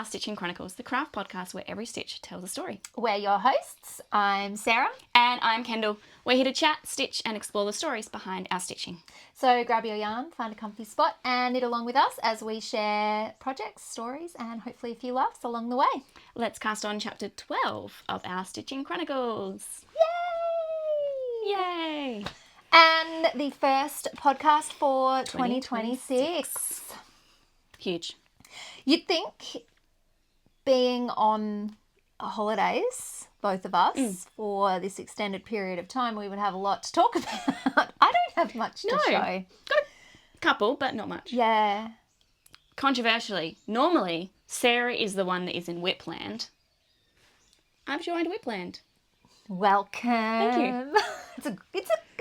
Our Stitching Chronicles, the craft podcast where every stitch tells a story. We're your hosts. I'm Sarah. And I'm Kendall. We're here to chat, stitch and explore the stories behind our stitching. So grab your yarn, find a comfy spot and knit along with us as we share projects, stories and hopefully a few laughs along the way. Let's cast on chapter 12 of Our Stitching Chronicles. Yay! Yay! And the first podcast for 2026. Huge. You'd think being on holidays, both of us, for this extended period of time, we would have a lot to talk about. I don't have much to show. Got a couple, but not much. Yeah. Controversially, normally Sarah is the one that is in Whipland. I've joined Whipland. Welcome. Thank you.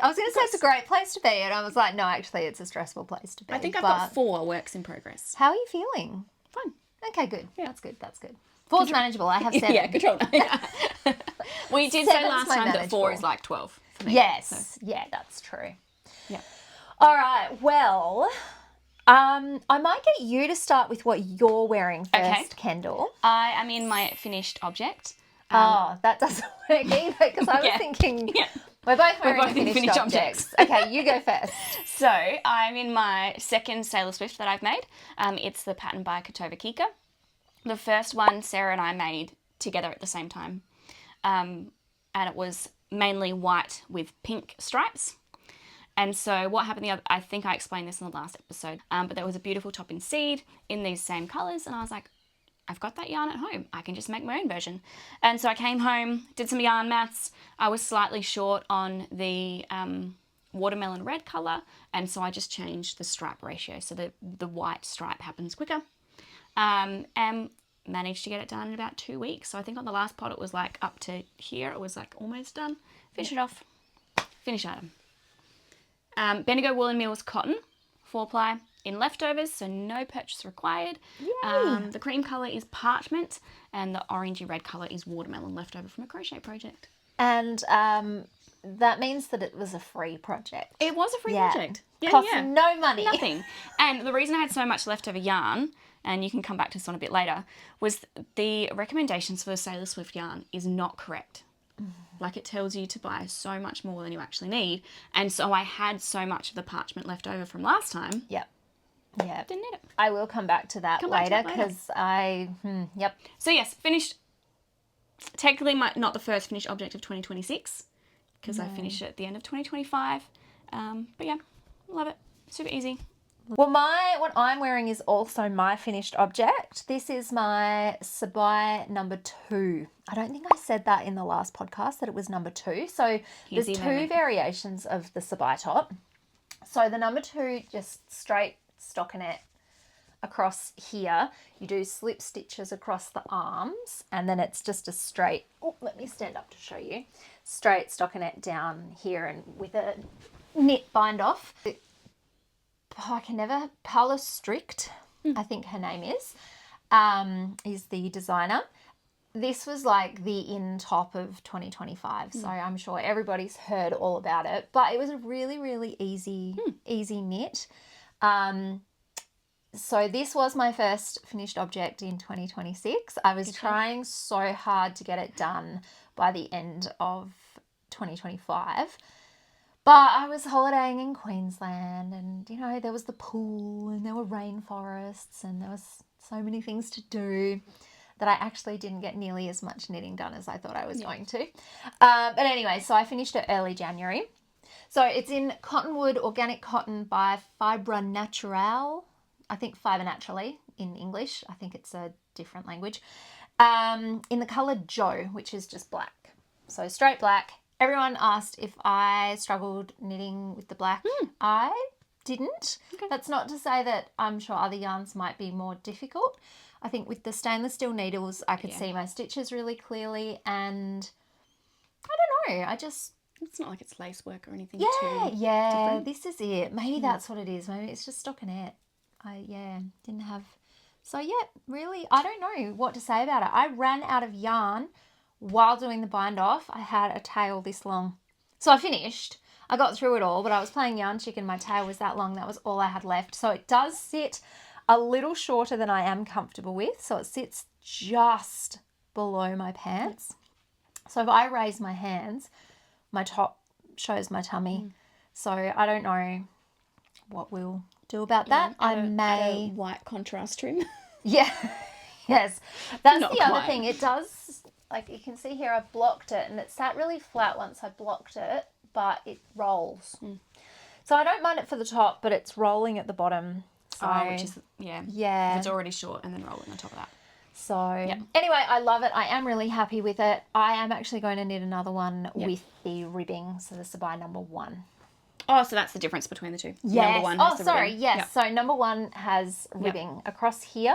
I was going to say it's a great place to be, and I was like, no, actually, it's a stressful place to be. I think I've got 4 works in progress. How are you feeling? Fun. Okay, good. Yeah. That's good. 4's manageable. I have 7. Yeah, control. We did say 7's last my time that manageable. 4 is like 12 for me. Yes. So. Yeah, that's true. Yeah. All right. Well, I might get you to start with what you're wearing first, Okay. Kendall. I am in my finished object. That doesn't work either because I was thinking we're both wearing finished objects. Okay, you go first. So I'm in my second Sailor Swift that I've made. It's the pattern by Kutova Kika. The first one Sarah and I made together at the same time. And it was mainly white with pink stripes. And so what happened I think I explained this in the last episode, but there was a beautiful top in seed in these same colours. And I was like, I've got that yarn at home. I can just make my own version. And so I came home, did some yarn maths. I was slightly short on the watermelon red colour. And so I just changed the stripe ratio so that the white stripe happens quicker. And managed to get it done in about 2 weeks. So I think on the last pot it was like up to here. It was like almost done. Finish it off. Finish item. Bendigo Wool and Mills cotton, 4-ply in leftovers, so no purchase required. The cream colour is parchment and the orangey red colour is watermelon leftover from a crochet project. And that means that it was a free project. It was a free project. Cost no money. Nothing. And the reason I had so much leftover yarn, and you can come back to this one a bit later, was the recommendations for the Sailor Swift yarn is not correct. Like it tells you to buy so much more than you actually need. And so I had so much of the parchment left over from last time. Yep. Yeah. Didn't need it. I will come back to that later because So yes, finished. Technically not the first finished object of 2026 because I finished it at the end of 2025. But yeah, love it. Super easy. Well, what I'm wearing is also my finished object. This is my Sabai number 2. I don't think I said that in the last podcast that it was number 2. So there's 2 variations of the Sabai top. So the number 2, just straight stockinette across here. You do slip stitches across the arms and then it's just a straight, let me stand up to show you, straight stockinette down here and with a knit bind off. I can never, Paula Strict, I think her name is the designer. This was like the in top of 2025, so I'm sure everybody's heard all about it. But it was a really, really easy knit. So this was my first finished object in 2026. I was trying so hard to get it done by the end of 2025. But I was holidaying in Queensland and, there was the pool and there were rainforests and there was so many things to do that I actually didn't get nearly as much knitting done as I thought I was going to. But anyway, so I finished it early January. So it's in Cottonwood organic cotton by Fibra Natura. I think Fibra Naturally in English. I think it's a different language. In the colour Joe, which is just black. So straight black. Everyone asked if I struggled knitting with the black. I didn't. Okay. That's not to say that I'm sure other yarns might be more difficult. I think with the stainless steel needles, I could see my stitches really clearly and I don't know, It's not like it's lace work or anything different. This is it. Maybe that's what it is. Maybe it's just stockinette. Didn't have... So really, I don't know what to say about it. I ran out of yarn while doing the bind off. I had a tail this long. So I finished. I got through it all, but I was playing yarn chicken. My tail was that long. That was all I had left. So it does sit a little shorter than I am comfortable with. So it sits just below my pants. So if I raise my hands, my top shows my tummy. So I don't know what we'll do about that. I may... white contrast trim. Yeah. Yes. That's Not the other quite. thing. It does, like you can see here, I've blocked it and it sat really flat once I blocked it, but it rolls. So I don't mind it for the top, but it's rolling at the bottom. So, which is, yeah. yeah. If it's already short and then rolling on top of that. So anyway, I love it. I am really happy with it. I am actually going to knit another one with the ribbing. So the Sabai #1. Oh, so that's the difference between the two. Yes. Number one has the ribbing. Yes. Yep. So number 1 has ribbing across here,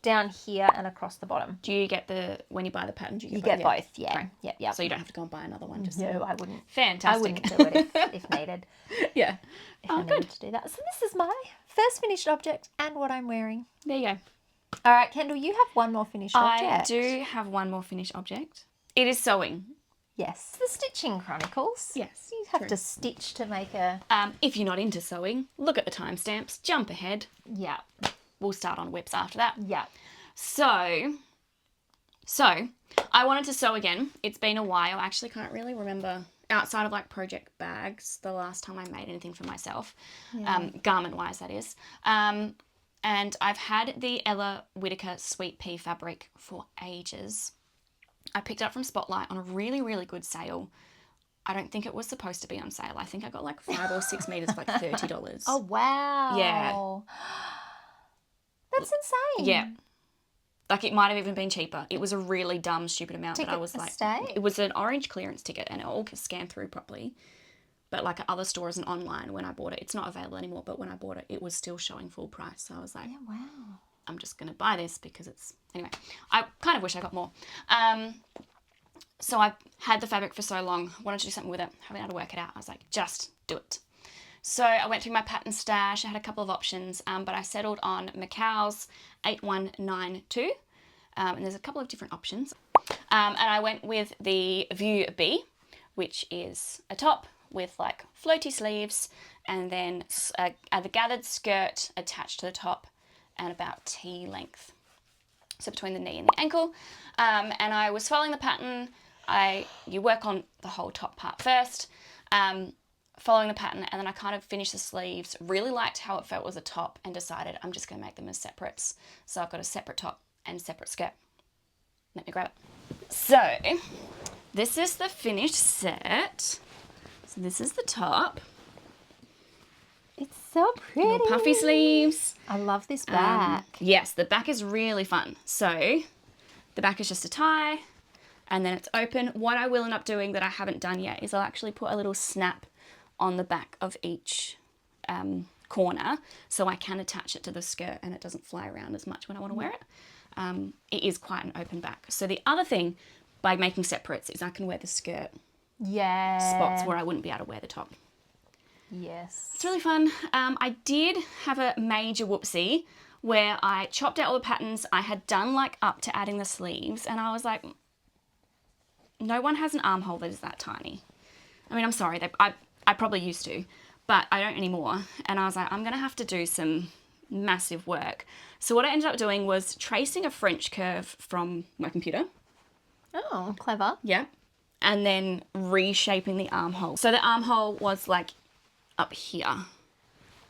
down here, and across the bottom. Do you get when you buy the pattern, do you You get get both? both, yeah. Right. Yep. So you don't have to go and buy another one. Just No, I wouldn't. Fantastic. I wouldn't do it if needed. Yeah. If I needed to do that. So this is my first finished object and what I'm wearing. There you go. All right, Kendall, you have one more finished object. I do have one more finished object. It is sewing. Yes. The Stitching Chronicles. Yes. You have to stitch to make a... If you're not into sewing, look at the timestamps, jump ahead. Yeah. We'll start on whips after that. Yeah. So I wanted to sew again. It's been a while. I actually can't really remember, outside of like project bags, the last time I made anything for myself, garment-wise that is. And I've had the Ella Whitaker Sweet Pea fabric for ages. I picked it up from Spotlight on a really, really good sale. I don't think it was supposed to be on sale. I think I got like 5 or 6 meters for like $30. Oh, wow. Yeah. That's insane. Yeah. Like it might have even been cheaper. It was a really dumb, stupid amount. Ticket But I was like, stay? it was an orange clearance ticket and it all scanned through properly. But like at other stores and online when I bought it, it's not available anymore. But when I bought it, it was still showing full price. So I was like, Yeah, wow. I'm just going to buy this because it's... Anyway, I kind of wish I got more. So I had the fabric for so long, wanted to do something with it, haven't been able to work it out. I was like, just do it. So I went through my pattern stash. I had a couple of options, but I settled on McCalls 8192. And there's a couple of different options. And I went with the View B, which is a top with like floaty sleeves and then the gathered skirt attached to the top and about T length. So between the knee and the ankle. And I was following the pattern. You work on the whole top part first, following the pattern, and then I kind of finished the sleeves. Really liked how it felt as a top and decided I'm just going to make them as separates. So I've got a separate top and separate skirt. Let me grab it. So this is the finished set. So this is the top. It's so pretty. Little puffy sleeves. I love this back. Yes, the back is really fun. So the back is just a tie and then it's open. What I will end up doing that I haven't done yet is I'll actually put a little snap on the back of each corner so I can attach it to the skirt and it doesn't fly around as much when I want to wear it. It is quite an open back. So the other thing by making separates is I can wear the skirt spots where I wouldn't be able to wear the top. Yes. It's really fun. I did have a major whoopsie where I chopped out all the patterns. I had done like up to adding the sleeves and I was like, no one has an armhole that is that tiny. I mean, I'm sorry, I probably used to, but I don't anymore. And I was like, I'm going to have to do some massive work. So what I ended up doing was tracing a French curve from my computer. Oh, clever. Yeah. And then reshaping the armhole. So the armhole was like up here.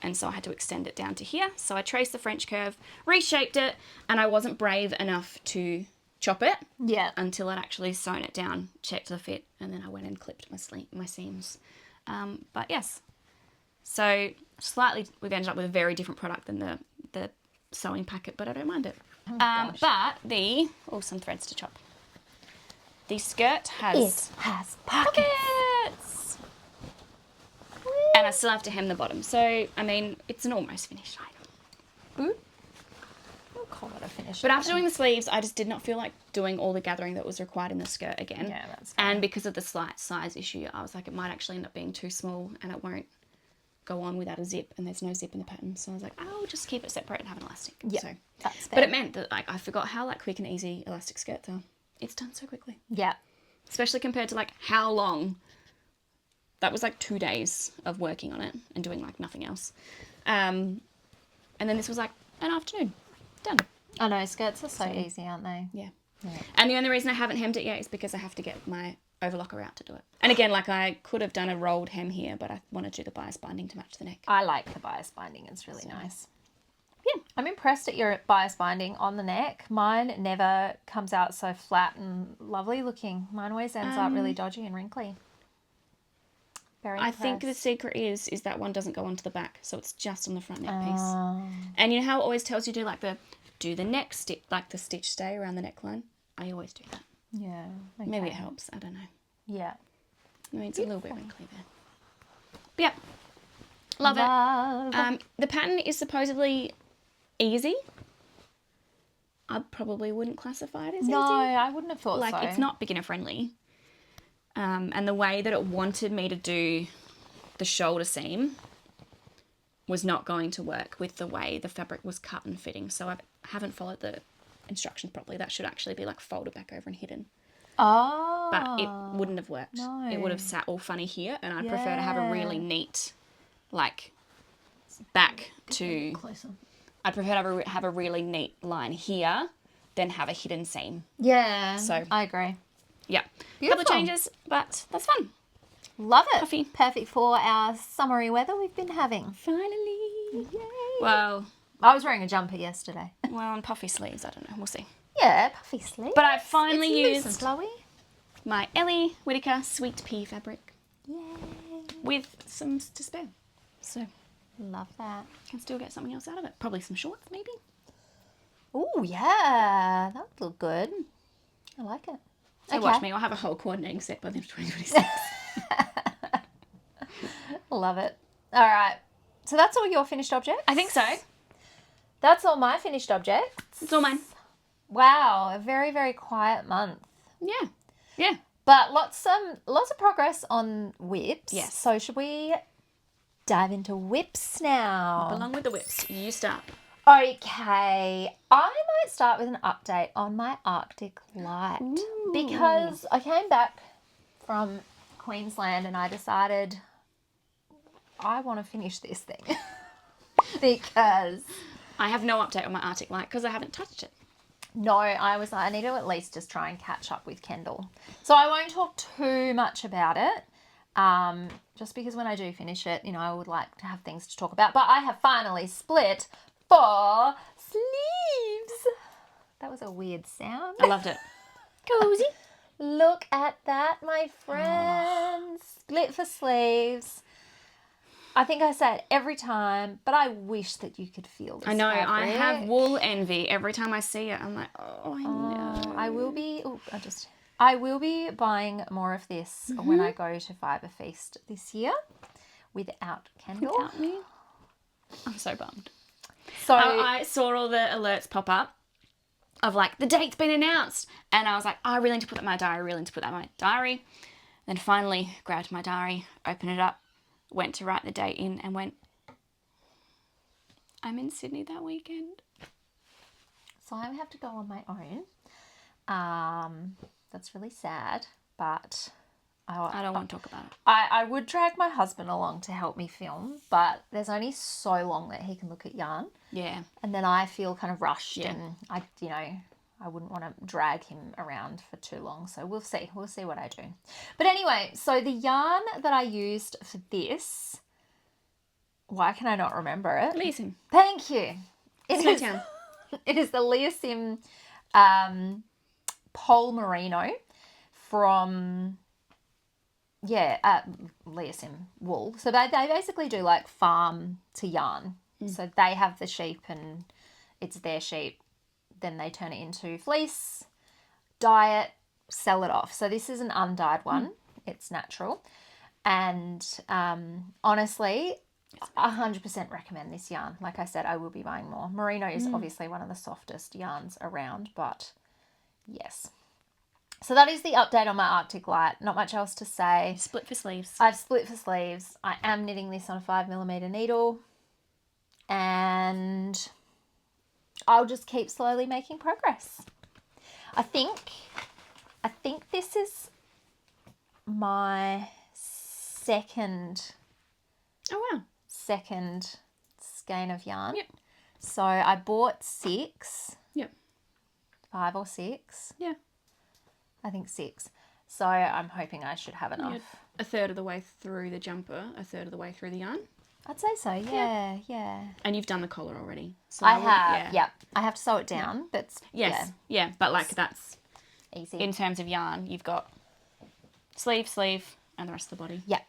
And so I had to extend it down to here. So I traced the French curve, reshaped it, and I wasn't brave enough to chop it until I'd actually sewn it down, checked the fit, and then I went and clipped my seams. But yes, so slightly we've ended up with a very different product than the sewing packet, but I don't mind it. But some threads to chop. The skirt has pockets. And I still have to hem the bottom. So, I mean, it's an almost finished item. Ooh. We'll call it a finished But after doing the sleeves, I just did not feel like doing all the gathering that was required in the skirt again. Yeah, that's fine. And because of the slight size issue, I was like, it might actually end up being too small and it won't go on without a zip, and there's no zip in the pattern. So I was like, I'll just keep it separate and have an elastic. Yeah, so, that's fair. But it meant that like I forgot how like quick and easy elastic skirts are. It's done so quickly. Yeah. Especially compared to like how long. That was like 2 days of working on it and doing like nothing else. And then this was like an afternoon. Done. I know, skirts are so easy, aren't they? Yeah. Yeah. And the only reason I haven't hemmed it yet is because I have to get my overlocker out to do it. And again, like I could have done a rolled hem here, but I want to do the bias binding to match the neck. I like the bias binding. It's really nice. Yeah. I'm impressed at your bias binding on the neck. Mine never comes out so flat and lovely looking. Mine always ends up really dodgy and wrinkly. Very I impressed. think the secret is that one doesn't go onto the back, so it's just on the front neck piece. And you know how it always tells you to do the neck stitch, like the stitch stay around the neckline? I always do that. Yeah. Okay. Maybe it helps. I don't know. Yeah. I mean, it's a little bit wrinkly there. But yeah. Love it. The pattern is supposedly easy. I probably wouldn't classify it as easy. No, I wouldn't have thought so. Like, it's not beginner friendly. And the way that it wanted me to do the shoulder seam was not going to work with the way the fabric was cut and fitting. So I haven't followed the instructions properly. That should actually be like folded back over and hidden. Oh. But it wouldn't have worked. No. It would have sat all funny here, and I'd prefer to have a really neat, like, back to... Closer. I'd prefer to have a really neat line here than have a hidden seam. Yeah. So I agree. Yeah. Beautiful. Couple of changes, but that's fun. Love it. Puffy. Perfect for our summery weather we've been having. Finally. Yay. Well, I was wearing a jumper yesterday. on puffy sleeves, I don't know. We'll see. Yeah, puffy sleeves. But I finally it's used loose and flowy. my Ellie Whittaker Sweet Pea fabric Yay. with some to spare. So Love that. can still get something else out of it. Probably some shorts, maybe. Oh, yeah. That would look good. I like it. So watch me. I'll have a whole coordinating set by the end of 2026. Love it. All right. So that's all your finished objects? I think so. That's all my finished objects. It's all mine. Wow. A very, very quiet month. Yeah. Yeah. But lots of progress on whips. Yes. So should we dive into whips now? Along with the whips, you start. Okay, I might start with an update on my Arctic Light because I came back from Queensland and I decided I want to finish this thing because I have no update on my Arctic Light because I haven't touched it. no, I was like, I need to at least just try and catch up with Kendall. So I won't talk too much about it. Just because when I do finish it, I would like to have things to talk about. But I have finally split 4 sleeves. That was a weird sound. I loved it. Cozy. Look at that, my friends. Split for sleeves. I think I say it every time, but I wish that you could feel this I know. I fabric. have wool envy every time I see it. I'm like, oh, I know. I will be buying more of this when I go to Fibre Feast this year without Kendall. Without me. I'm so bummed. So I saw all the alerts pop up of like, the date's been announced. And I was like, I really need to put that in my diary, Then finally grabbed my diary, opened it up, went to write the date in and went, I'm in Sydney that weekend. So I have to go on my own. That's really sad, but I don't want to talk about it. I would drag my husband along to help me film, but there's only so long that he can look at yarn. Yeah. And then I feel kind of rushed Yeah. and I wouldn't want to drag him around for too long. So we'll see. We'll see what I do. But anyway, so the yarn that I used for this, why can I not remember it? Leesim. Thank you. Snowtown. It is the Leesim Pole Merino from Leesim wool. So they basically do like farm to yarn. So they have the sheep and it's their sheep. Then they turn it into fleece, dye it, sell it off. So this is an undyed one. It's natural. And honestly, 100% recommend this yarn. Like I said, I will be buying more. Merino is obviously one of the softest yarns around, but yes. So that is the update on my Arctic Light. Not much else to say. Split for sleeves. I've split for sleeves. I am knitting this on a 5mm needle. And I'll just keep slowly making progress. I think this is my second Oh, wow. skein of yarn. Yep. So I bought 6. Yep. 5 or 6. Yeah. I think 6. So I'm hoping I should have enough. You're a third of the way through the jumper, a third of the way through the yarn. I'd say so, yeah. And you've done the collar already. So I have, yeah. I have to sew it down, but yes, yeah. But like that's easy. in terms of yarn, you've got sleeve, and the rest of the body. Yeah.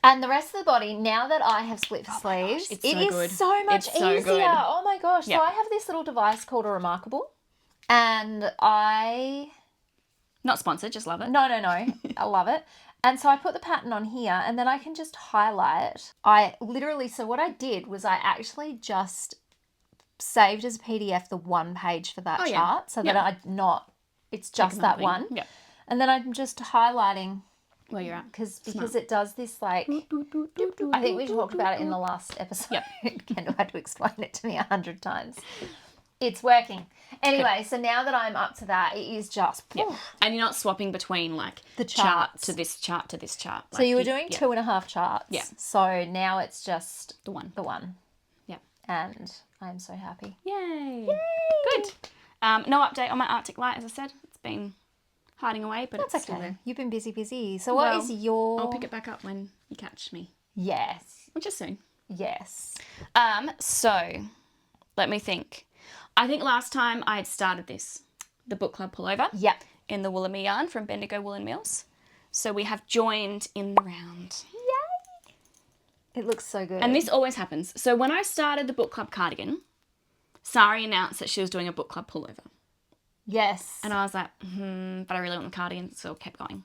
And the rest of the body, now that I have split the sleeves, it's it so is good. so much It's so easier. good. Oh my gosh. Yeah. So I have this little device called a Remarkable. And Not sponsored, just love it. No. I love it. And so I put the pattern on here and then I can just highlight. So what I did was I actually just saved as a PDF the one page for that chart so that it's just that one. Yeah. And then I'm just highlighting Where you're at. because it does this like, I think we talked about it in the last episode. Yep. Kendall had to explain it to me 100 times. It's working. Anyway, so now that I'm up to that, it is just... Yeah. And you're not swapping between like the chart charts. to this chart to this chart. So you were doing 2.5 charts. Yeah. So now it's just the one. Yeah. And I'm so happy. Yay. Good. No update on my Arctic Light, as I said. It's been hiding away, but That's it's still okay. there. You've been busy. So what is your... I'll pick it back up when you catch me. Yes. Which is soon. Yes. So let me think. I think last time I had started the Book Club Pullover. Yep. In the Woolamy yarn from Bendigo Woolen Mills. So we have joined in the round. Yay. It looks so good. And this always happens. So when I started the Book Club cardigan, Sari announced that she was doing a Book Club Pullover. Yes. And I was like, but I really want the cardigan, so I kept going.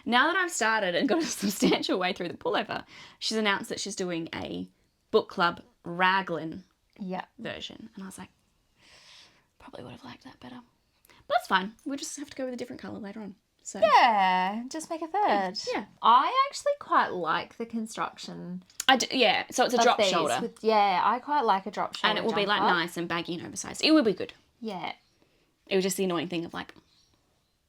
Now that I've started and got a substantial way through the pullover, she's announced that she's doing a Book Club raglan version. And I was like, probably would have liked that better. But that's fine. We'll just have to go with a different colour later on. So yeah, just make a third. Yeah. I actually quite like the construction. I do, yeah, so it's a drop shoulder. I quite like a drop shoulder. And it will be like nice and baggy and oversized. It will be good. Yeah. It was just the annoying thing of like,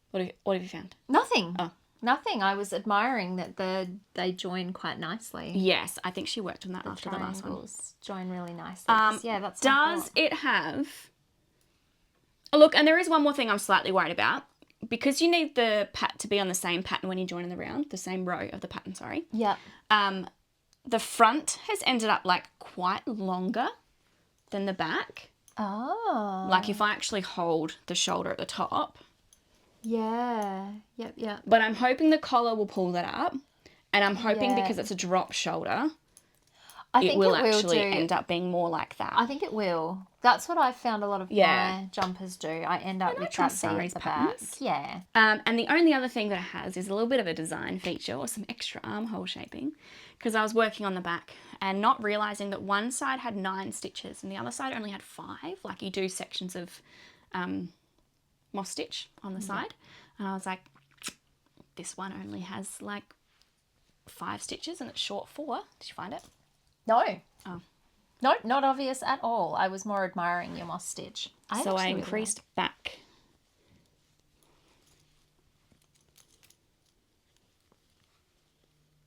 what have you found? Nothing. Oh. Nothing. I was admiring that they join quite nicely. Yes, I think she worked on that after the last one. Join really nicely. Yeah, that's does it have... Oh, look, and there is one more thing I'm slightly worried about. Because you need the to be on the same pattern when you join in the round, the same row of the pattern, sorry. Yeah. The front has ended up like quite longer than the back. Oh. Like if I actually hold the shoulder at the top. Yeah. Yep. But I'm hoping the collar will pull that up. And I'm hoping because it's a drop shoulder, it will actually end up being more like that. I think it will. That's what I've found a lot of my jumpers do. I end up with that Sari's at the patterns. back. Yeah. And the only other thing that it has is a little bit of a design feature or some extra armhole shaping, because I was working on the back and not realising that one side had 9 stitches and the other side only had 5. Like you do sections of moss stitch on the side. And I was like, this one only has like 5 stitches and it's short 4. Did you find it? No. Oh. No, not obvious at all. I was more admiring your moss stitch. So I increased back.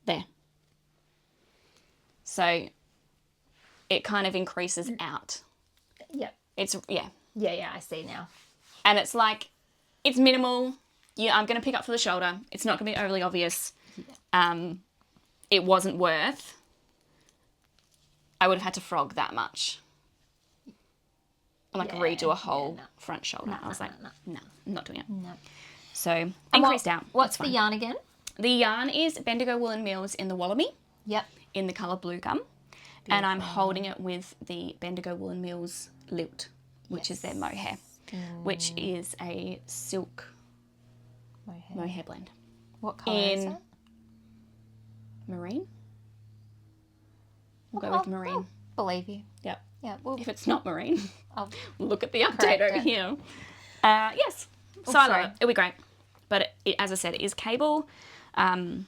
There. So it kind of increases out. Yep. It's, yeah. Yeah, I see now. And it's like, it's minimal. Yeah, I'm going to pick up for the shoulder. It's not going to be overly obvious. Yeah. It wasn't worth... I would have had to frog that much. And redo a whole front shoulder. I was like, no, I'm not doing it. No. So increased out. What's the yarn again? The yarn is Bendigo Woolen Mills in the Wallaby. Yep. In the colour Blue Gum. Beautiful. And I'm holding it with the Bendigo Woolen Mills Lilt, which is their mohair, which is a silk mohair blend. What colour is it? Marine. We'll go with marine. I'll believe you. Yep. Yeah. Well, if it's not marine, I'll look at the update over here. Yes. So I love it. It'll be great. But it, as I said, it is cable. It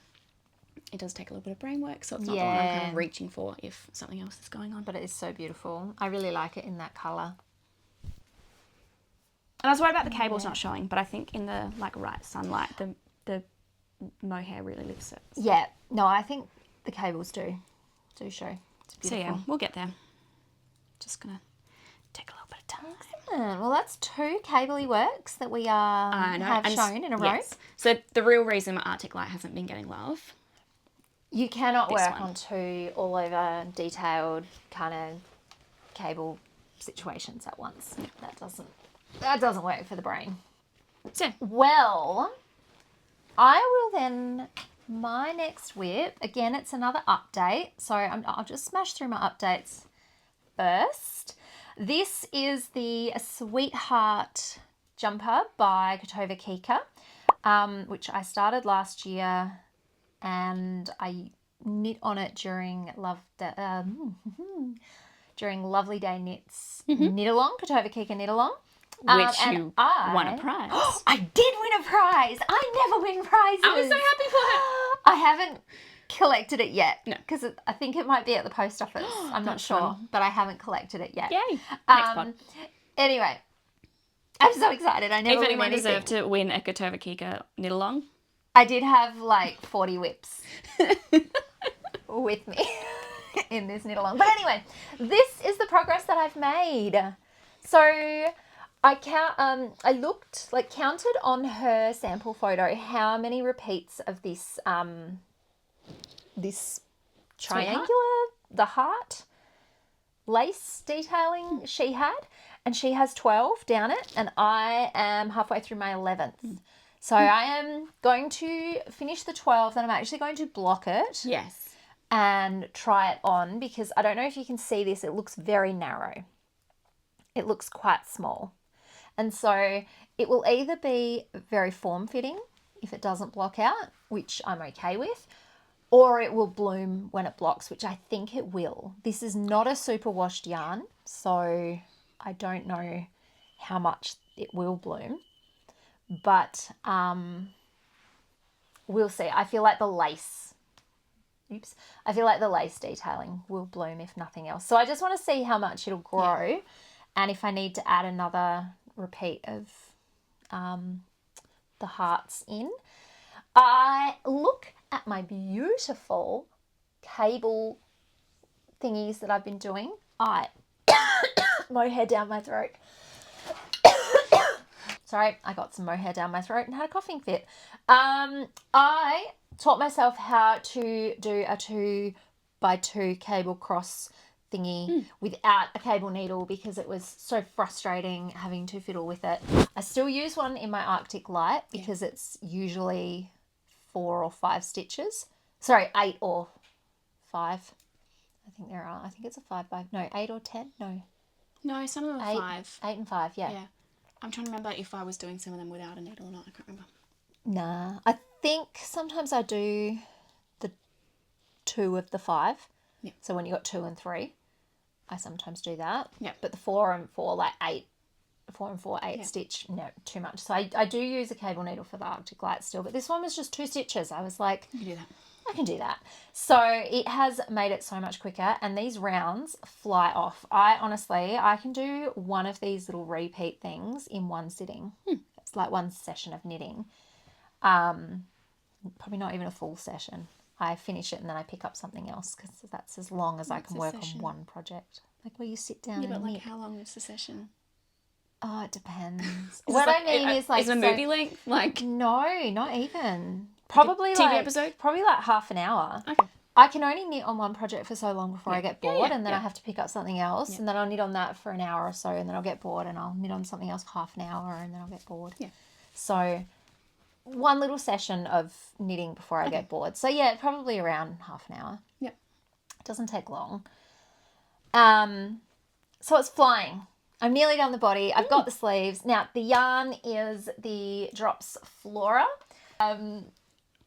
does take a little bit of brain work, so it's not the one I'm kind of reaching for if something else is going on. But it is so beautiful. I really like it in that colour. And I was worried about the cables not showing, but I think in the right sunlight, the mohair really lifts it. So. Yeah. No, I think the cables do show. It's beautiful. So yeah, we'll get there. Just gonna take Excellent. Well, that's 2 cable works that we have shown in a row. Yes. So the real reason my Arctic Light hasn't been getting love. You cannot This work one. on 2 all over detailed kind of cable situations at once. Yeah. That doesn't work for the brain. So Well, I will then, my next WIP, again, it's another update. So I'll just smash through my updates first. This is the Sweetheart jumper by Kutova Kika, which I started last year, and I knit on it during Lovely Day Knits knit along, Kutova Kika knit along. which you won a prize. I did win a prize. I never win prizes. I was so happy for her. I haven't collected it yet. No. Because I think it might be at the post office. I'm not sure. fun. But I haven't collected it yet. Yay. Next pod. Anyway, I'm so excited. I never If win anyone anything. deserved to win a Kutova Kika knit along. I did have like 40 whips with me in this knit along. But anyway, this is the progress that I've made. So I counted on her sample photo how many repeats of this this triangular, the heart lace detailing she had, and she has 12 down it, and I am halfway through my 11th. So I am going to finish the 12, then I'm actually going to block it Yes. and try it on, because I don't know if you can see this, it looks very narrow. It looks quite small. And so it will either be very form-fitting if it doesn't block out, which I'm okay with, or it will bloom when it blocks, which I think it will. This is not a super washed yarn, so I don't know how much it will bloom. But we'll see. I feel like the lace detailing will bloom if nothing else. So I just want to see how much it'll grow, and if I need to add another repeat of the hearts in. I look at my beautiful cable thingies that I've been doing. Mohair down my throat. Sorry, I got some mohair down my throat and had a coughing fit. I taught myself how to do a 2x2 cable cross thingy without a cable needle, because it was so frustrating having to fiddle with it. I still use one in my Arctic Light because it's usually 4 or 5 stitches. Sorry, 8 or 5. I think it's a 5 by, no, 8 or 10, no. No, some of them are 5. 8 and 5, yeah. Yeah. I'm trying to remember if I was doing some of them without a needle or not. I can't remember. Nah, I think sometimes I do the 2 of the 5. Yeah. So when you got 2 and 3, I sometimes do that. Yeah. But the 4 and 4, like 8, 4 and 4, 8 stitch, no, too much. So I do use a cable needle for the Arctic Light still, but this one was just 2 stitches. I was like, You can do that. I can do that. So it has made it so much quicker, and these rounds fly off. I can do one of these little repeat things in one sitting. It's like one session of knitting. Probably not even a full session. I finish it and then I pick up something else, because that's as long as I can work on one project. Like where you sit down and knit. How long is the session? Oh, it depends. What I mean is like... Is it a movie length? Like... No, not even. Probably TV episode? Probably like half an hour. Okay. I can only knit on one project for so long before I get bored, and then I have to pick up something else, and then I'll knit on that for an hour or so, and then I'll get bored, and I'll knit on something else for half an hour, and then I'll get bored. Yeah. So one little session of knitting before I get bored. So yeah, probably around half an hour. Yep. It doesn't take long. So it's flying. I'm nearly done the body. I've got the sleeves. Now the yarn is the Drops Flora.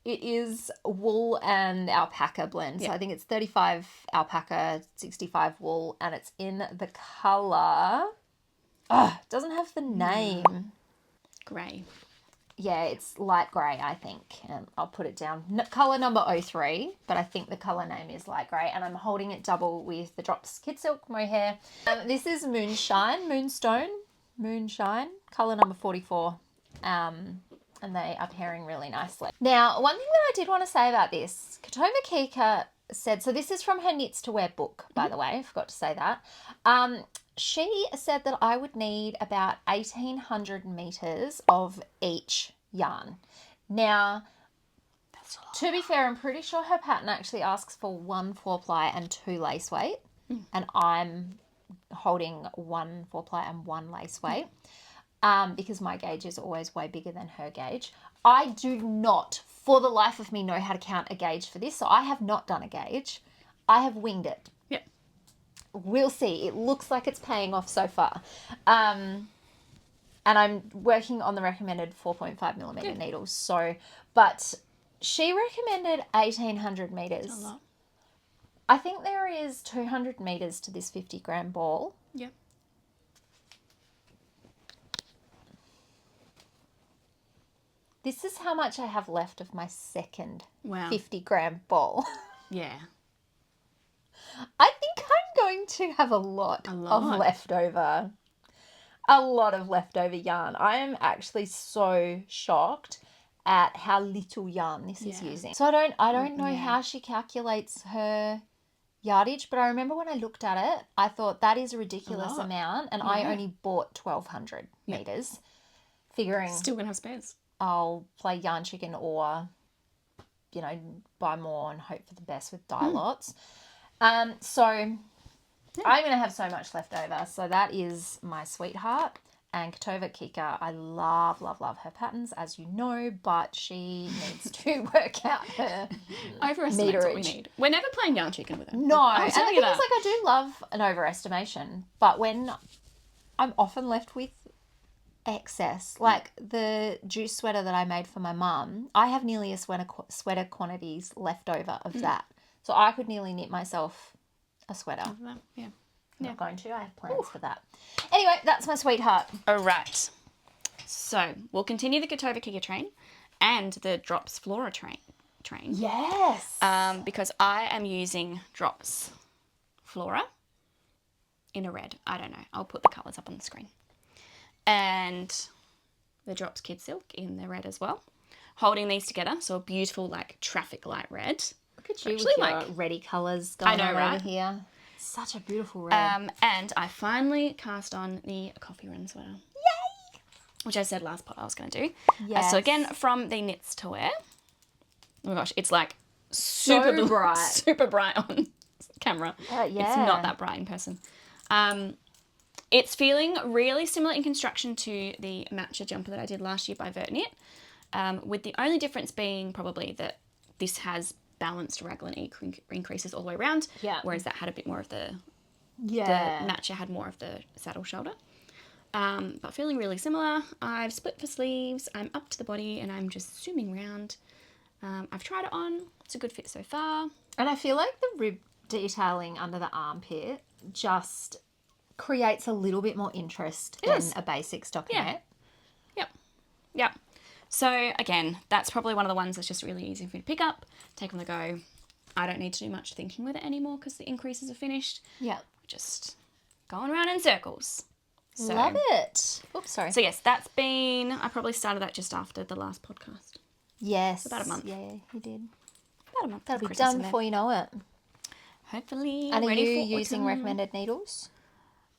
It is wool and alpaca blend. So I think it's 35 alpaca, 65 wool, and it's in the colour. It doesn't have the name. Grey. Yeah, it's light grey, I think. And I'll put it down. Colour number 03, but I think the colour name is light grey. And I'm holding it double with the Drops Kid Silk mohair. This is Moonshine, colour number 44. And they are pairing really nicely. Now, one thing that I did want to say about this, Kutova Kika said, so this is from her Knits to Wear book, by the way, I forgot to say that. she said that I would need about 1,800 meters of each yarn. Now, to be fair, I'm pretty sure her pattern actually asks for 1 4-ply and 2 lace weight, and I'm holding 1 4-ply and 1 lace weight, because my gauge is always way bigger than her gauge. I do not, for the life of me, know how to count a gauge for this, so I have not done a gauge. I have winged it. Yep. We'll see. It looks like it's paying off so far. And I'm working on the recommended 4.5 millimeter needles. So, but she recommended 1,800 meters. That's a lot. I think there is 200 meters to this 50-gram ball. Yep. This is how much I have left of my second Wow. 50-gram ball. Yeah. I think I'm going to have a lot of leftover. A lot of leftover yarn. I am actually so shocked at how little yarn this is using. So I don't know how she calculates her yardage, but I remember when I looked at it, I thought that is a ridiculous amount, and I only bought 1,200 meters, figuring Still gonna have spares. I'll play yarn chicken or, you know, buy more and hope for the best with dye lots. So I'm going to have so much left over. So that is my sweetheart. And Kutova Kika, I love, love, love her patterns, as you know, but she needs to work out her Overestimate what we need. We're never playing yarn chicken with her. No, I'm and the telling thing you is, like, I do love an overestimation, but when I'm often left with excess, like the juice sweater that I made for my mum, I have nearly a sweater quantities left over of that. So I could nearly knit myself a sweater. Yeah. I'm not going to. I have plans for that. Anyway, that's my sweetheart. All right. So we'll continue the Kutova Kika train and the Drops Flora train. Yes. Because I am using Drops Flora in a red. I don't know. I'll put the colours up on the screen. And the Drops Kid Silk in the red as well. Holding these together. So a beautiful, like, traffic light red. Look at you with your reddy colours going on over here. Such a beautiful red. And I finally cast on the coffee run sweater. Yay! Which I said last pot I was going to do. Yes. So again, from the Knits to Wear. Oh my gosh, it's like super bright. Super bright on camera. Yeah. It's not that bright in person. It's feeling really similar in construction to the matcha jumper that I did last year by Vertknit, with the only difference being probably that this has balanced raglan increases all the way around, whereas that had a bit more of the matcha had more of the saddle shoulder. But feeling really similar. I've split for sleeves, I'm up to the body, and I'm just zooming around. I've tried it on. It's a good fit so far. And I feel like the rib detailing under the armpit just creates a little bit more interest than a basic stockinette. Yep. So again, that's probably one of the ones that's just really easy for me to pick up, take on the go. I don't need to do much thinking with it anymore because the increases are finished. Yeah. Just going around in circles. So, love it. Oops, sorry. So yes, that's been, I probably started that just after the last podcast. Yes. About a month. Yeah, you did. About a month. That'll be done before you know it. Hopefully. And are you ready for using recommended needles?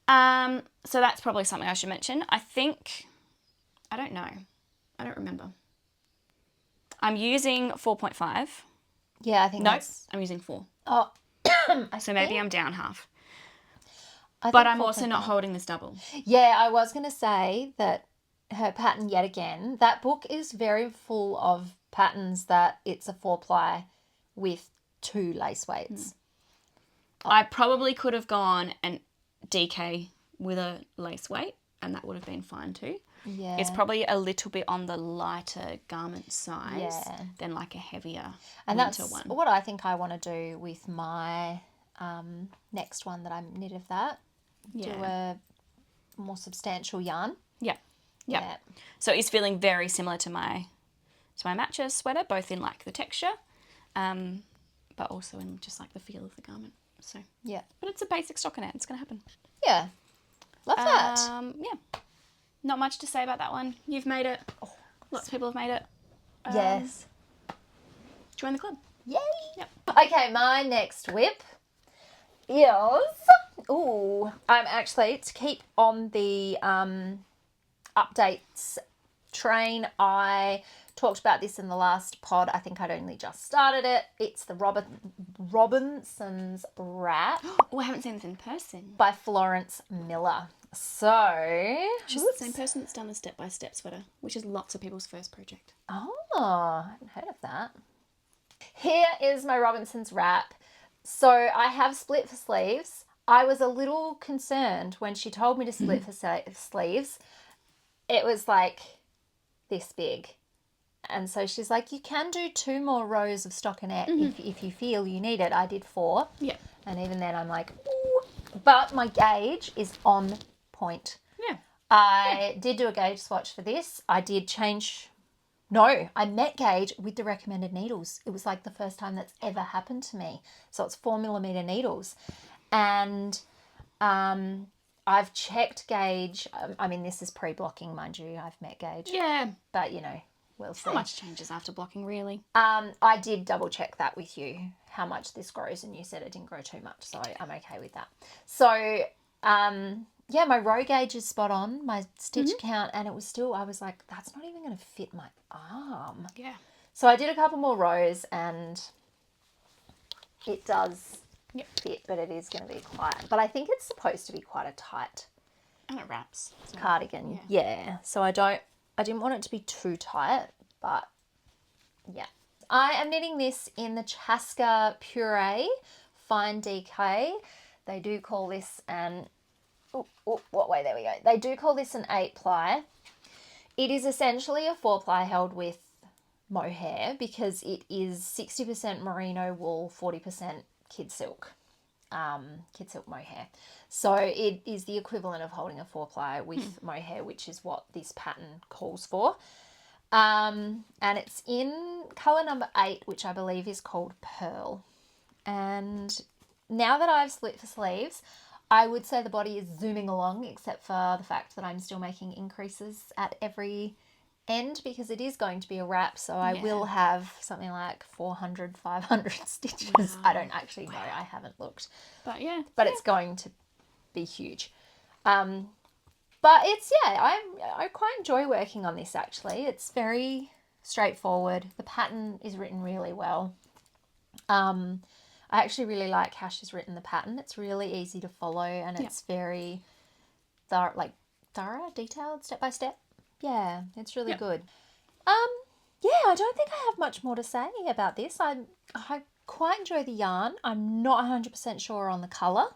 So that's probably something I should mention. I think, I don't know. I don't remember. I'm using 4.5. Yeah, I think I'm using 4. Oh, so maybe I'm down half. But I'm also not holding this double. Yeah, I was going to say that her pattern yet again, that book is very full of patterns that it's a 4-ply with 2 lace weights. I probably could have gone and DK with a lace weight and that would have been fine too. Yeah. It's probably a little bit on the lighter garment size than like a heavier and winter that's one. What I think I want to do with my next one that I knit of that. Do a more substantial yarn. Yeah. So it's feeling very similar to my matcha sweater, both in like the texture, but also in just like the feel of the garment. So but it's a basic stockinette. It's going to happen. Yeah, love that. Yeah, not much to say about that one. You've made it. Lots of people have made it. Yes. Join the club. Yay. Yep. Okay, my next whip is I'm actually, to keep on the updates train, I talked about this in the last pod. I think I'd only just started it. It's the Robinson's Wrap Oh, I haven't seen this in person. by Florence Müller. So She's the same person that's done the step-by-step sweater, which is lots of people's first project. Oh, I haven't heard of that. Here is my Robinson's Wrap. So I have split for sleeves. I was a little concerned when she told me to split for sleeves. It was like this big. And so she's like, you can do 2 more rows of stockinette if you feel you need it. I did 4. Yeah. And even then I'm like, ooh. But my gauge is on point. Yeah. I did do a gauge swatch for this. I did change... No, I met gauge with the recommended needles. It was like the first time that's ever happened to me. So it's 4mm needles. And I've checked gauge. I mean, this is pre-blocking, mind you. I've met gauge. Yeah. But, you know, we'll see. Not much changes after blocking, really. I did double check that with you, how much this grows, and you said it didn't grow too much. So I'm okay with that. So, yeah, my row gauge is spot on, my stitch count, and it was still, I was like, that's not even going to fit my arm. Yeah. So I did a couple more rows and it does fit, but it is going to be quite, but I think it's supposed to be quite a tight And it wraps. So. cardigan. Yeah. So I didn't want it to be too tight, but yeah. I am knitting this in the Chaska Puree Fine DK. They do call this an... what way? There we go. They do call this an 8-ply. It is essentially a 4-ply held with mohair because it is 60% merino wool, 40% kid silk mohair. So it is the equivalent of holding a 4-ply with mohair, which is what this pattern calls for. And it's in colour number 8, which I believe is called Pearl. And now that I've split for sleeves, I would say the body is zooming along, except for the fact that I'm still making increases at every end because it is going to be a wrap. So I will have something like 400, 500 stitches. Wow. I don't actually know. I haven't looked. But yeah. But it's going to be huge. But it's, I quite enjoy working on this actually. It's very straightforward. The pattern is written really well. I actually really like how she's written the pattern. It's really easy to follow and it's very thorough, detailed, step by step. Yeah, it's really good. I don't think I have much more to say about this. I quite enjoy the yarn. I'm not 100% sure on the colour.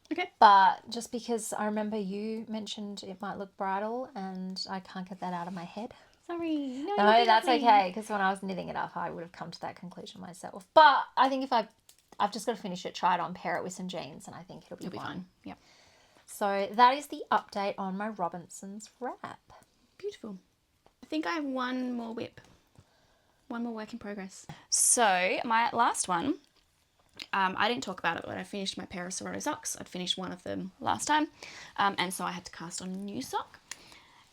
Okay. But just because I remember you mentioned it might look bridal and I can't get that out of my head. Sorry. No, that's okay, because when I was knitting it up, I would have come to that conclusion myself. But I think if I've just got to finish it, try it on, pair it with some jeans, and I think it'll be fine. Yep. So that is the update on my Robinson's Wrap. Beautiful. I think I have one more WIP. One more work in progress. So my last one, I didn't talk about it, but I finished my pair of Seroto socks. I'd finished one of them last time, and so I had to cast on a new sock.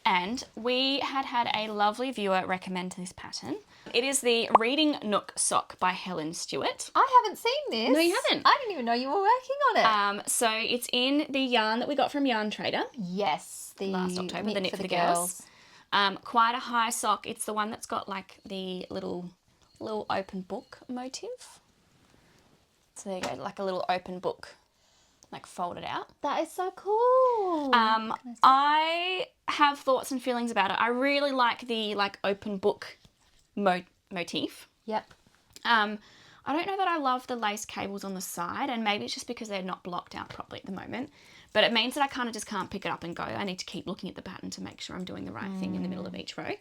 And we had a lovely viewer recommend this pattern. It is the Reading Nook sock by Helen Stewart. I haven't seen this. No, you haven't. I didn't even know you were working on it. So it's in the yarn that we got from Yarn Trader. Yes, the last October, knit the Knit for the Girls. Quite a high sock. It's the one that's got like the little open book motif. So there you go, like a little open book, like folded out. That is so cool. I have thoughts and feelings about it. I really like the open book motif. Yep. I don't know that I love the lace cables on the side, and maybe it's just because they're not blocked out properly at the moment. But it means that I kind of just can't pick it up and go. I need to keep looking at the pattern to make sure I'm doing the right thing in the middle of each row.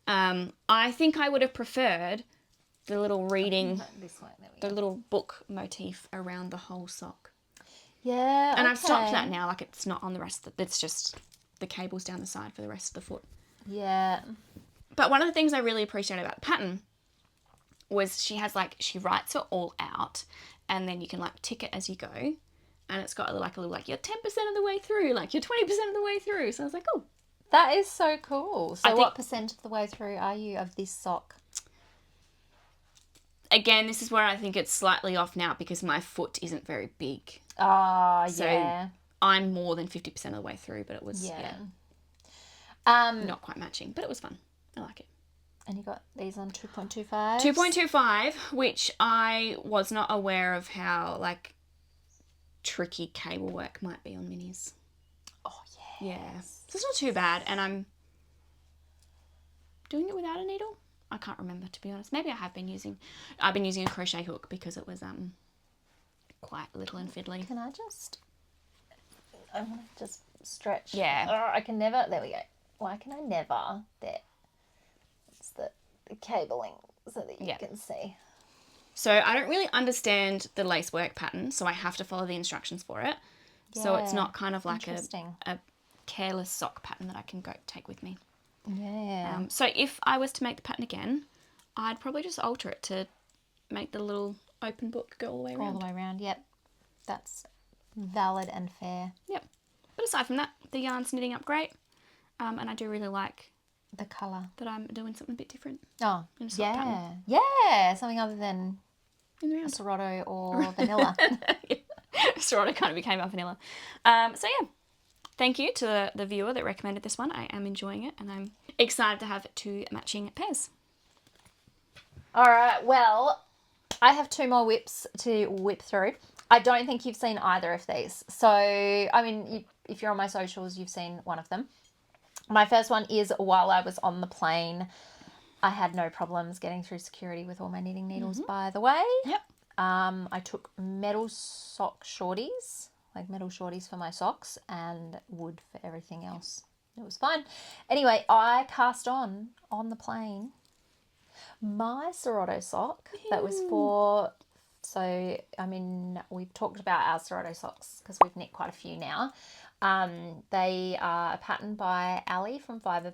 I think I would have preferred the little reading, the little book motif around the whole sock. Yeah, and I've stopped that now. Like it's not on the rest. It's just the cables down the side for the rest of the foot. Yeah. But one of the things I really appreciate about the pattern was she writes it all out, and then you can tick it as you go, and it's got a little you're 10% of the way through, you're 20% of the way through. So I was like, oh, that is so cool. So what percent of the way through are you of this sock? Again, this is where I think it's slightly off now because my foot isn't very big. Oh, So yeah. I'm more than 50% of the way through, but it was Yeah. not quite matching, but it was fun. I like it. And you got these on 2.25? 2.25, which I was not aware of how, like, tricky cable work might be on minis. Oh, yeah. Yeah. So it's not too bad, and I'm doing it without a needle. I can't remember, to be honest. Maybe I've been using a crochet hook because it was quite little and fiddly. Can I want to just stretch. Yeah. Oh, I can never, there we go. Why can I never, there. It's the cabling so that you can see. So I don't really understand the lace work pattern, so I have to follow the instructions for it. Yeah. So it's not kind of like a careless sock pattern that I can go take with me. Yeah. So if I was to make the pattern again, I'd probably just alter it to make the little open book go all the way around. All the way around, yep. That's valid and fair. Yep. But aside from that, the yarn's knitting up great. And I do really like the colour. That I'm doing something a bit different. Oh, in a sock pattern. Yeah. Something other than in the a Seroto or vanilla. Seroto kind of became our vanilla. So yeah. Thank you to the viewer that recommended this one. I am enjoying it and I'm excited to have 2 matching pairs. All right, well, I have 2 more whips to whip through. I don't think you've seen either of these. So, I mean, if you're on my socials, you've seen one of them. My first one is while I was on the plane. I had no problems getting through security with all my knitting needles, by the way. Yep. I took metal sock shorties. Like metal shorties for my socks and wood for everything else. It was fine. Anyway, I cast on the plane my Seroto sock that was for, so, I mean, we've talked about our Seroto socks because we've knit quite a few now. They are a pattern by allll from Fibra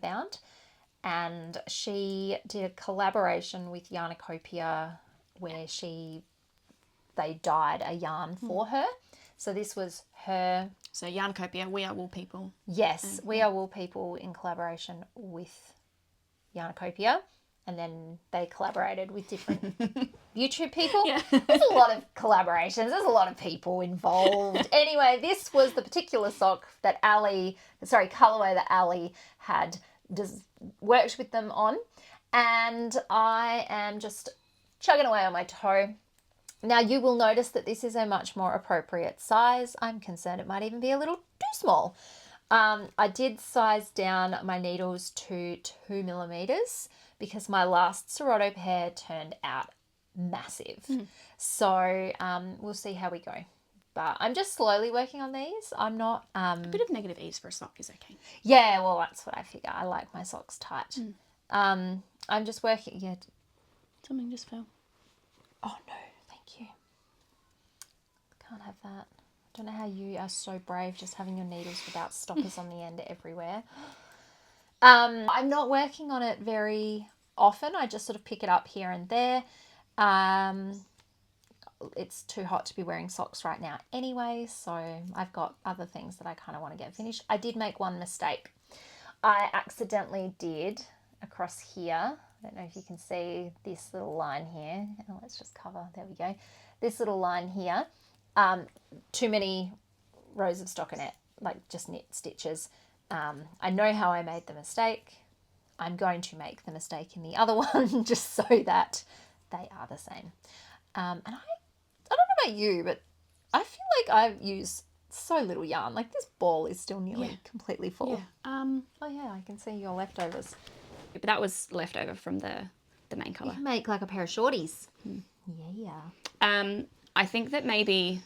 and she did a collaboration with Yarnacopia where they dyed a yarn for her. So this was her. So Yarnacopia, We Are Wool People. Yes, We Are Wool People in collaboration with Yarnacopia. And then they collaborated with different YouTube people. Yeah. There's a lot of collaborations. There's a lot of people involved. Anyway, this was the particular sock that colourway that allll had worked with them on. And I am just chugging away on my toe. Now, you will notice that this is a much more appropriate size. I'm concerned it might even be a little too small. I did size down my needles to 2 millimeters because my last Seroto pair turned out massive. So we'll see how we go. But I'm just slowly working on these. I'm not... a bit of negative ease for a sock is okay. Yeah, well, that's what I figure. I like my socks tight. I'm just working... Yeah. Something just fell. Oh, no. Thank you. Can't have that. I don't know how you are so brave just having your needles without stoppers on the end everywhere. I'm not working on it very often. I just sort of pick it up here and there. It's too hot to be wearing socks right now anyway, so I've got other things that I kind of want to get finished. I did make one mistake. I accidentally did across here. I don't know if you can see this little line here. Oh, let's just cover. There we go. This little line here. Too many rows of stockinette, like just knit stitches. I know how I made the mistake. I'm going to make the mistake in the other one just so that they are the same. And I don't know about you, but I feel like I use so little yarn. Like this ball is still nearly completely full. Yeah. Oh yeah, I can see your leftovers. But that was left over from the main colour. You can make like a pair of shorties. Yeah. I think that maybe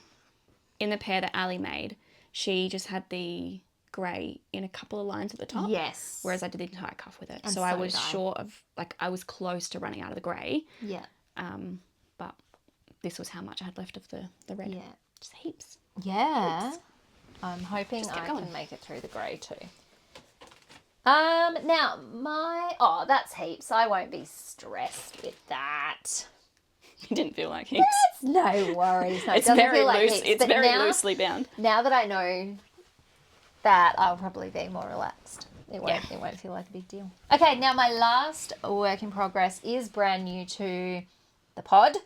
in the pair that allll made, she just had the grey in a couple of lines at the top. Yes. Whereas I did the entire cuff with it. And so I was short of, like, I was close to running out of the grey. Yeah. But this was how much I had left of the red. Yeah. Just heaps. Yeah. Heaps. I'm hoping I can make it through the grey too. Now that's heaps. I won't be stressed with that. It didn't feel like heaps. No worries. No, it's very feel like loose. heaps. It's very loosely bound. Now that I know that, I'll probably be more relaxed. It won't feel like a big deal. Okay, now my last work in progress is brand new to the pod.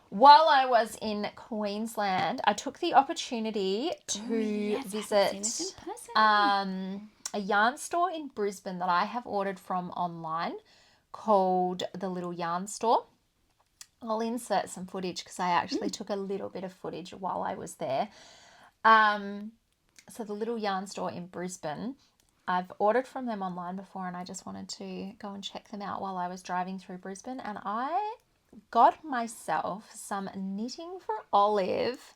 While I was in Queensland, I took the opportunity to visit a yarn store in Brisbane that I have ordered from online called the Little Yarn Store. I'll insert some footage because I actually took a little bit of footage while I was there. So the Little Yarn Store in Brisbane, I've ordered from them online before and I just wanted to go and check them out while I was driving through Brisbane, and I got myself some Knitting for Olive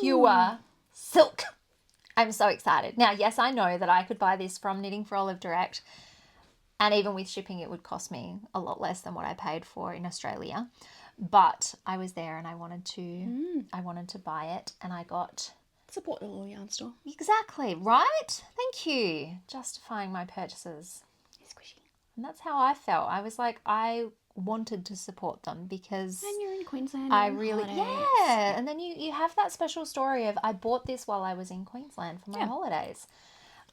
pure silk. I'm so excited. Now, yes, I know that I could buy this from Knitting for Olive direct, and even with shipping it would cost me a lot less than what I paid for in Australia. But I was there and I wanted to buy it, and I got... Support the little yarn store. Exactly, right? Thank you. Justifying my purchases. It's squishy. And that's how I felt. I was like, I wanted to support them because... And you're in Queensland. I really... Yeah. And then you have that special story of, I bought this while I was in Queensland for my holidays.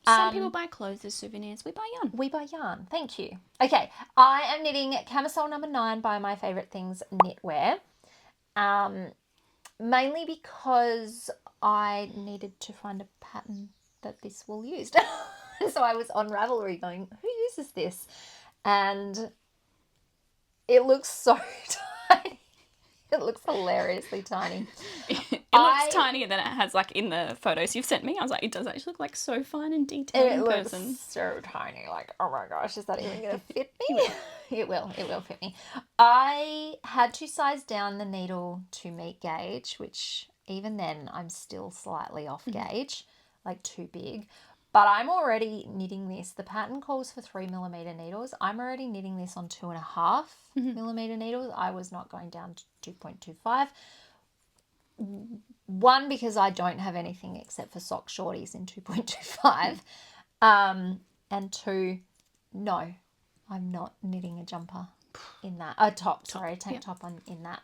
Some people buy clothes as souvenirs. We buy yarn. We buy yarn. Thank you. Okay. I am knitting Camisole No. 9 by My Favourite Things Knitwear. Mainly because I needed to find a pattern that this will use. So I was on Ravelry going, who uses this? And it looks so tiny. It looks hilariously tiny. It looks tinier than it has like in the photos you've sent me. I was like, it does actually look like so fine and detailed in person. It looks so tiny. Like, oh my gosh, is that even going to fit me? It will fit me. I had to size down the needle to meet gauge, which even then I'm still slightly off gauge, like too big. But I'm already knitting this. The pattern calls for 3mm needles. I'm already knitting this on 2.5mm needles. I was not going down to 2.25. One, because I don't have anything except for sock shorties in 2.25. And two, no, I'm not knitting a jumper in that. A tank top in that.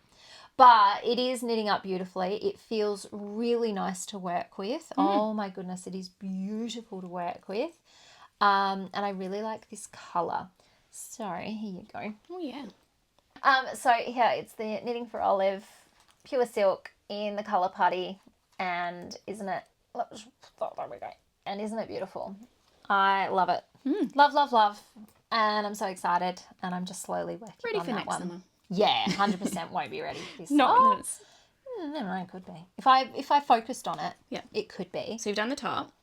But it is knitting up beautifully. It feels really nice to work with. Oh my goodness, it is beautiful to work with. And I really like this colour. So here you go. Oh yeah. So here it's the Knitting for Olive pure silk in the colour putty, and isn't it? There we go. And isn't it beautiful? I love it. Love, love, love. And I'm so excited. And I'm just slowly working Ready on for that next one. summer. Yeah, 100% won't be ready for this. No, No, it could be. If I focused on it, it could be. So you've done the top.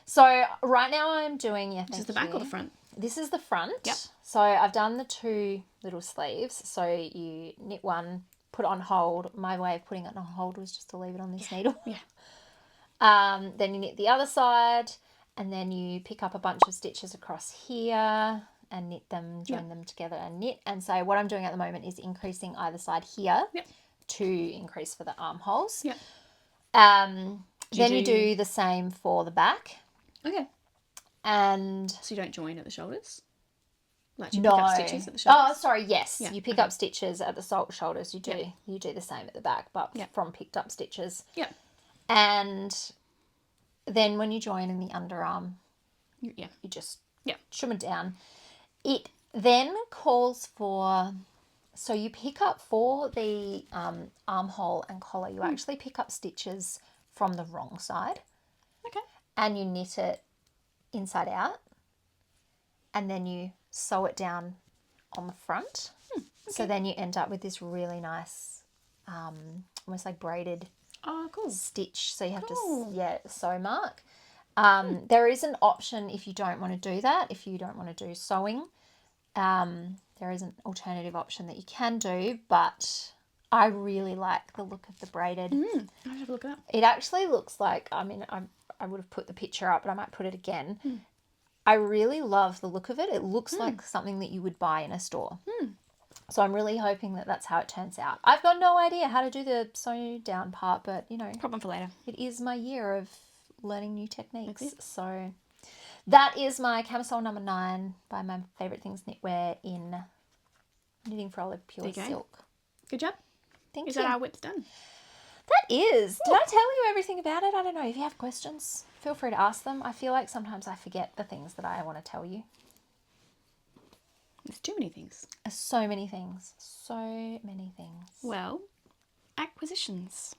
So right now I'm doing, This is the back or the front? This is the front. Yep. So I've done the two little sleeves. So you knit one, put it on hold. My way of putting it on hold was just to leave it on this needle. Yeah. Then you knit the other side, and then you pick up a bunch of stitches across here and knit them, join them together and knit. And so what I'm doing at the moment is increasing either side here to increase for the armholes. Yep. Then you do the same for the back. Okay. And so you don't join at the shoulders? Like you pick up stitches at the shoulders? Oh, sorry, yes. Yeah. You pick up stitches at the shoulders. You do. Yep. You do the same at the back, but from picked up stitches. Yeah. And then when you join in the underarm, you just trim it down. It then calls for, so you pick up for the armhole and collar, you actually pick up stitches from the wrong side. Okay. And you knit it inside out, and then you sew it down on the front. Okay. So then you end up with this really nice, almost like braided stitch. So you have to sew mark. There is an option if you don't want to do that, if you don't want to do sewing. There is an alternative option that you can do, but I really like the look of the braided. I'll have a look at that. It actually looks like, I would have put the picture up, but I might put it again. I really love the look of it. It looks like something that you would buy in a store. So I'm really hoping that that's how it turns out. I've got no idea how to do the sew down part, but, problem for later. It is my year of learning new techniques. So that is my Camisole No. 9 by My Favourite Things Knitwear in Knitting for Olive Pure Silk. Good job. Thank you. Is that our WIP done? That is. Did I tell you everything about it? I don't know. If you have questions, feel free to ask them. I feel like sometimes I forget the things that I want to tell you. There's too many things. So many things. So many things. Well, acquisitions.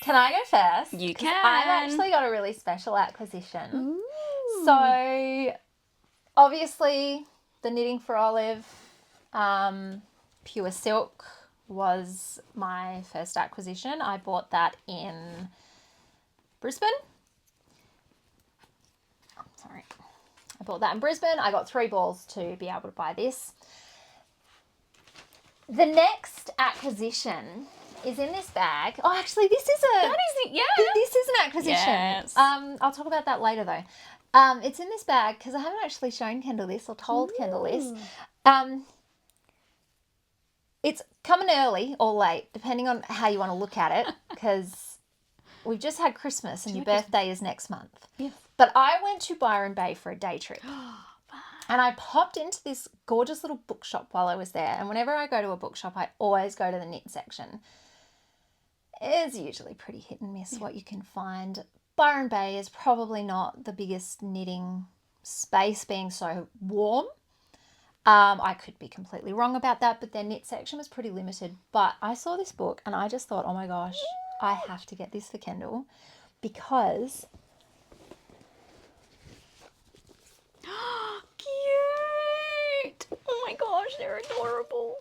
Can I go first? You 'Cause can. I've actually got a really special acquisition. Ooh. So, obviously, the Knitting for Olive Pure Silk was my first acquisition. I bought that in Brisbane. Sorry. I bought that in Brisbane. I got 3 balls to be able to buy this. The next acquisition is in this bag. Oh, actually, this is a... That is it, yeah. This is an acquisition. Yes. I'll talk about that later, though. It's in this bag because I haven't actually shown Kendall this or told Kendall this. It's coming early or late, depending on how you want to look at it, because we've just had Christmas and your birthday is next month. Yes. But I went to Byron Bay for a day trip. And I popped into this gorgeous little bookshop while I was there. And whenever I go to a bookshop, I always go to the knit section. It's usually pretty hit and miss what you can find. Byron Bay is probably not the biggest knitting space, being so warm. I could be completely wrong about that, but their knit section was pretty limited. But I saw this book and I just thought, oh my gosh, I have to get this for Kendall because... Cute! Oh my gosh, they're adorable.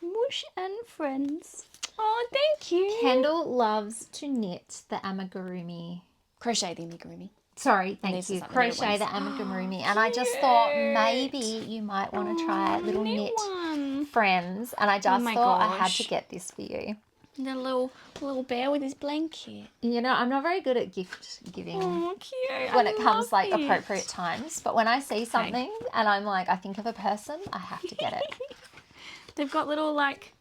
Mush and friends. Oh, thank you. Kendall loves to knit the amigurumi. Crochet the amigurumi. Sorry, thank These you. are some Crochet knit the amigurumi. And I just thought maybe you might want to try little knit one. friends. And I just my thought I had gosh. to get this for you. The little bear with his blanket. You know, I'm not very good at gift giving Oh, cute. when I it comes love it. appropriate times. But when I see something and I'm like, I think of a person, I have to get it. They've got little like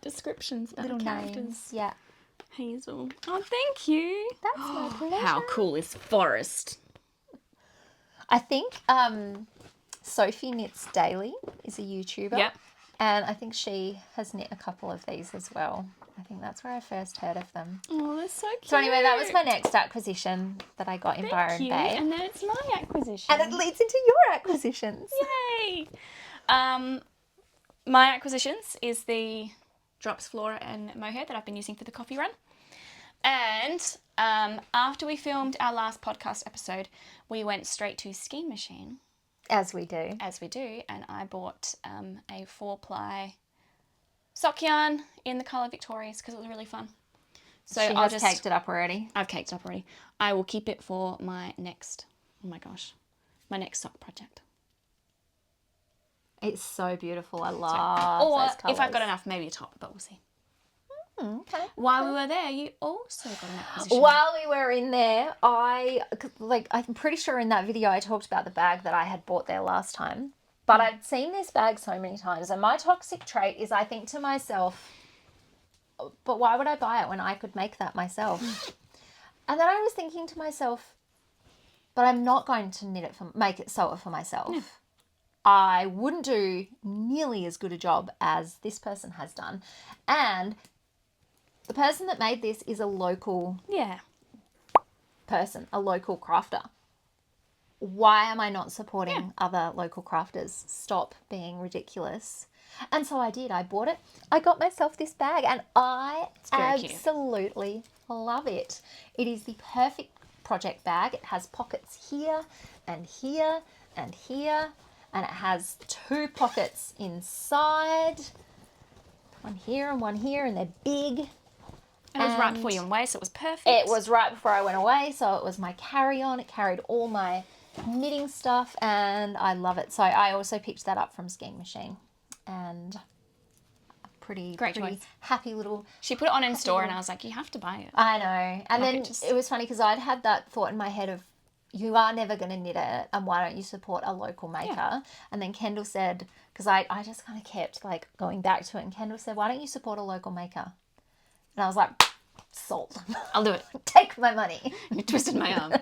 descriptions about Little the characters. names. Yeah. Hazel. Oh, thank you. That's my pleasure. How cool is Forest? I think Sophie Knits Daily is a YouTuber. Yep. And I think she has knit a couple of these as well. I think that's where I first heard of them. Oh, that's so cute. So anyway, that was my next acquisition that I got in Byron Thank you. Bay. And then it's my acquisition. And it leads into your acquisitions. Yay! My acquisitions is the Drops Flora and Mohair that I've been using for the coffee run. And after we filmed our last podcast episode, we went straight to Skein Machine. As we do. As we do. And I bought a 4-ply sock yarn in the colour Victorious because it was really fun. So She I'll has caked it up already. I've caked it up already. I will keep it for my next, my next sock project. It's so beautiful. I love Or those colours. if I've got enough, maybe a top, but we'll see. Okay. While we were there, you also got an acquisition. While we were in there, I'm pretty sure in that video I talked about the bag that I had bought there last time. But I'd seen this bag so many times, and my toxic trait is I think to myself, but why would I buy it when I could make that myself? And then I was thinking to myself, but I'm not going to sew it for myself. No. I wouldn't do nearly as good a job as this person has done. And the person that made this is a local person, a local crafter. Why am I not supporting other local crafters? Stop being ridiculous. And so I did. I bought it. I got myself this bag and I absolutely love it. It is the perfect project bag. It has pockets here and here and here. And it has 2 pockets inside. One here and one here, and they're big. And it was right before you went away, so it was perfect. It was right before I went away, so it was my carry-on. It carried all my knitting stuff, and I love it. So I also picked that up from Skein Machine, and a pretty happy little... She put it on in store, and I was like, you have to buy it. I know. And then it was funny because I'd had that thought in my head of, you are never going to knit it, and why don't you support a local maker? Yeah. And then Kendall said, because I just kind of kept like going back to it, and Kendall said, why don't you support a local maker? And I was like, sold. I'll do it. Take my money. You twisted my arm.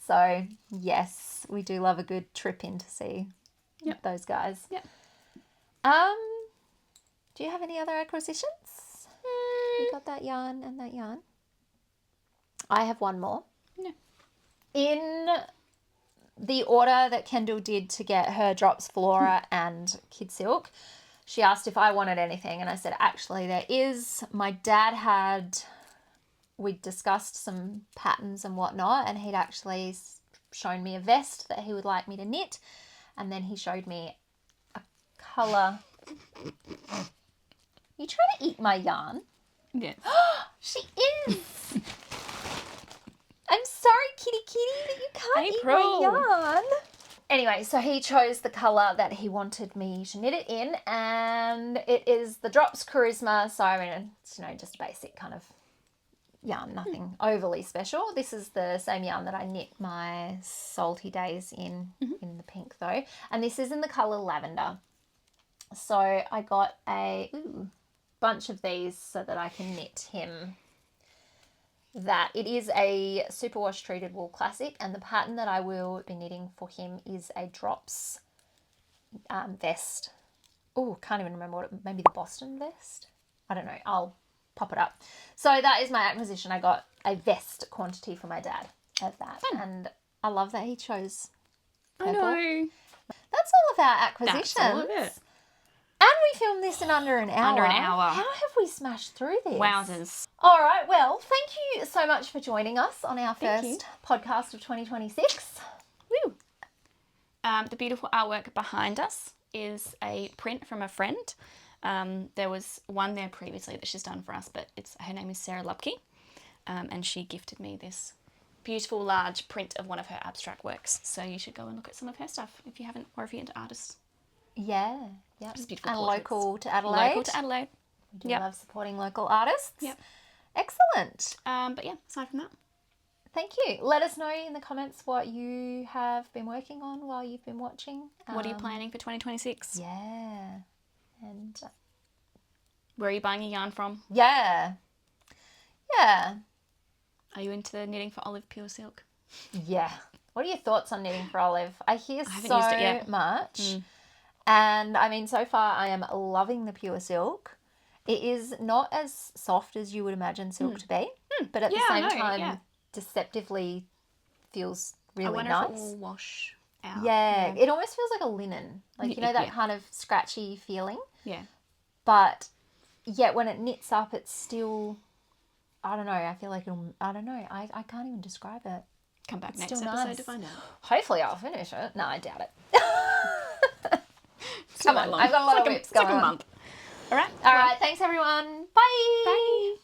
So, yes, we do love a good trip in to see those guys. Yep. Do you have any other acquisitions? You got that yarn and that yarn. I have one more. No. In the order that Kendall did to get her Drops Flora and Kid Silk, she asked if I wanted anything, and I said, actually, there is. My dad we'd discussed some patterns and whatnot, and he'd actually shown me a vest that he would like me to knit, and then he showed me a colour. You trying to eat my yarn? Yes. She is! I'm sorry, kitty, that you can't eat my yarn. Anyway, so he chose the colour that he wanted me to knit it in, and it is the Drops Charisma. So, I mean, it's, just a basic kind of yarn, nothing overly special. This is the same yarn that I knit my Salty Days in the pink though. And this is in the colour Lavender. So I got a bunch of these so that I can knit him that. It is a superwash treated wool classic, and the pattern that I will be knitting for him is a Drops vest. Oh, can't even remember maybe the Boston vest? I don't know. I'll pop it up. So that is my acquisition. I got a vest quantity for my dad of that. Fun. And I love that he chose purple. I know. That's all of our acquisitions. That's all of it. And we filmed this in under an hour. Under an hour. How have we smashed through this? Wowzers. All right. Well, thank you so much for joining us on our first podcast of 2026. Woo. The beautiful artwork behind us is a print from a friend. There was one there previously that she's done for us, but her name is Sarah Lubcke, and she gifted me this beautiful large print of one of her abstract works. So you should go and look at some of her stuff if you haven't, or if you're into artists. Yeah, yeah. Just beautiful and portraits. Local to Adelaide. Local to Adelaide. We do love supporting local artists. Yep. Excellent. But yeah, aside from that. Thank you. Let us know in the comments what you have been working on while you've been watching. What are you planning for 2026? Yeah. And where are you buying your yarn from? Yeah. Yeah. Are you into the knitting for Olive Pure Silk? Yeah. What are your thoughts on knitting for Olive? I hear I haven't used it yet. much. And I mean, so far I am loving the Pure Silk. It is not as soft as you would imagine silk to be, but at the same time, deceptively feels really nice. I wonder if it will wash out. Yeah, it almost feels like a linen. Like, that kind of scratchy feeling. Yeah. But yet when it knits up, it's still, I don't know, I feel like I don't know. I can't even describe it. Come back it's next still episode nice. to find out. Hopefully I'll finish it. No, I doubt it. Come on, I've got a lot of whips going on. It's like a month. All right. All right. Thanks, everyone. Bye. Bye.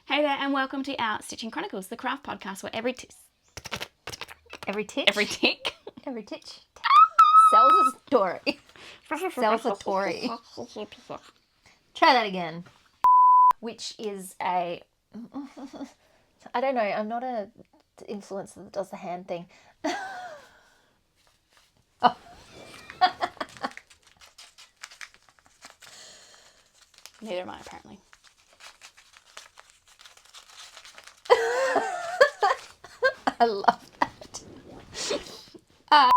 Hey there, and welcome to Our Stitching Chronicles, the craft podcast where every titch sells a story. Sells a story. Try that again. Which is I don't know, I'm not a influencer that does the hand thing. Oh. Neither am I, apparently. I love that.